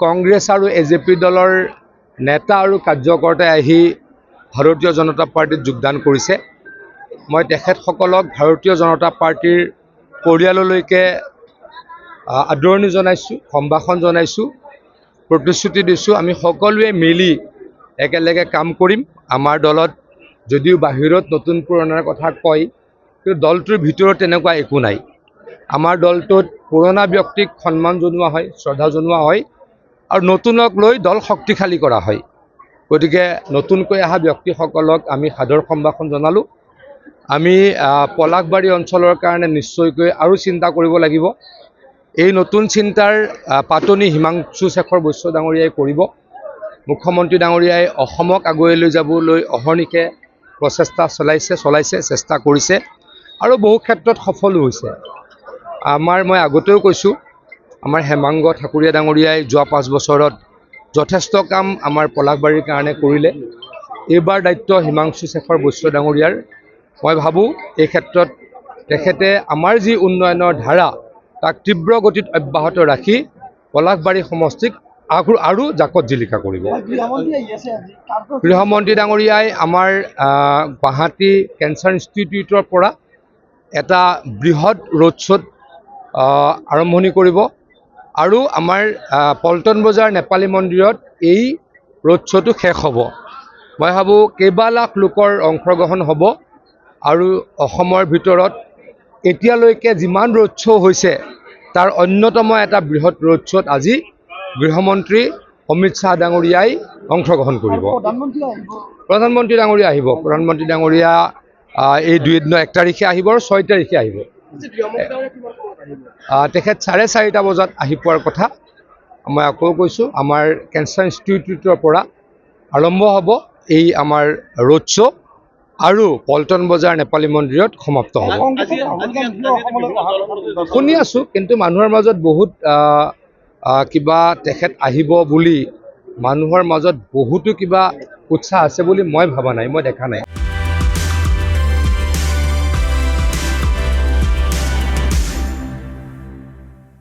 কংগ্ৰেছ আৰু এজেপি দলৰ নেতা আৰু কাৰ্যকৰ্তাই আহি ভাৰতীয় জনতা পাৰ্টিত যোগদান কৰিছে। মই তেখেতসকলক ভাৰতীয় জনতা পাৰ্টিৰ পৰিয়াললৈকে আদৰণি জনাইছোঁ, সম্ভাষণ জনাইছোঁ, প্ৰতিশ্ৰুতি দিছোঁ আমি সকলোৱে মিলি একেলগে কাম কৰিম। আমাৰ দলত যদিও বাহিৰত নতুন পুৰণাৰ কথা কয়, কিন্তু দলটোৰ ভিতৰত তেনেকুৱা একো নাই। আমাৰ দলটোত পুৰণা ব্যক্তিক সন্মান জনোৱা হয়, শ্ৰদ্ধা জনোৱা হয় আৰু নতুনক লৈ দল শক্তিশালী কৰা হয়। গতিকে নতুনকৈ অহা ব্যক্তিসকলক আমি সাদৰ সম্ভাষণ জনালোঁ। আমি পলাশবাৰী অঞ্চলৰ কাৰণে নিশ্চয়কৈ আৰু চিন্তা কৰিব লাগিব। এই নতুন চিন্তাৰ পাতনি হিমাংশু শেখৰ বৈশ্য ডাঙৰীয়াই কৰিব। মুখ্যমন্ত্ৰী ডাঙৰীয়াই অসমক আগুৱাই লৈ যাবলৈ অহৰ্নিশে প্ৰচেষ্টা চলাইছে, চেষ্টা কৰিছে আৰু বহু ক্ষেত্ৰত সফলো হৈছে। মই আগতেও কৈছোঁ, আমাৰ হেমাংগ ঠাকুৰীয়া ডাঙৰীয়াই যোৱা 5 বছৰত যথেষ্ট কাম আমাৰ পলাশবাৰীৰ কাৰণে কৰিলে। এইবাৰ দায়িত্ব হিমাংশু শেখৰ বৈশ্য ডাঙৰীয়াৰ। মই ভাবোঁ এই ক্ষেত্ৰত তেখেতে আমাৰ যি উন্নয়নৰ ধাৰা তাক তীব্ৰ গতিত অব্যাহত ৰাখি পলাশবাৰী সমষ্টিক আৰু জাকত জিলিকা কৰিব। গৃহমন্ত্ৰী ডাঙৰীয়াই আমাৰ গুৱাহাটী কেঞ্চাৰ ইনষ্টিটিউটৰ পৰা এটা বৃহৎ ৰোড শ্ব'ত আৰম্ভণি কৰিব আৰু আমাৰ পল্টন বজাৰ নেপালী মন্দিৰত এই ৰোড শ্ব'টো শেষ হ'ব। মই ভাবোঁ কেইবা লাখ লোকৰ অংশগ্ৰহণ হ'ব আৰু অসমৰ ভিতৰত এতিয়ালৈকে যিমান ৰোড শ্ব' হৈছে তাৰ অন্যতম এটা বৃহৎ ৰোড শ্ব'ত আজি গৃহমন্ত্ৰী অমিত শ্বাহ ডাঙৰীয়াই অংশগ্ৰহণ কৰিব। প্ৰধানমন্ত্ৰী ডাঙৰীয়া আহিব। প্ৰধানমন্ত্ৰী ডাঙৰীয়া এই 1 তাৰিখে আহিব আৰু 6 তাৰিখে আহিব। তেখেত 4:30 বজাত আহি পোৱাৰ কথা। মই আকৌ কৈছোঁ, আমাৰ কেঞ্চাৰ ইনষ্টিটিউটৰ পৰা আৰম্ভ হ'ব এই আমাৰ ৰোড শ্ব' আৰু পল্টন বজাৰ নেপালী মন্দিৰত সমাপ্ত হ'ব। শুনি আছোঁ, কিন্তু মানুহৰ মাজত বহুত কিবা তেখেত আহিব বুলি মানুহৰ মাজত বহুতো কিবা উৎসাহ আছে বুলি মই ভবা নাই, মই দেখা নাই।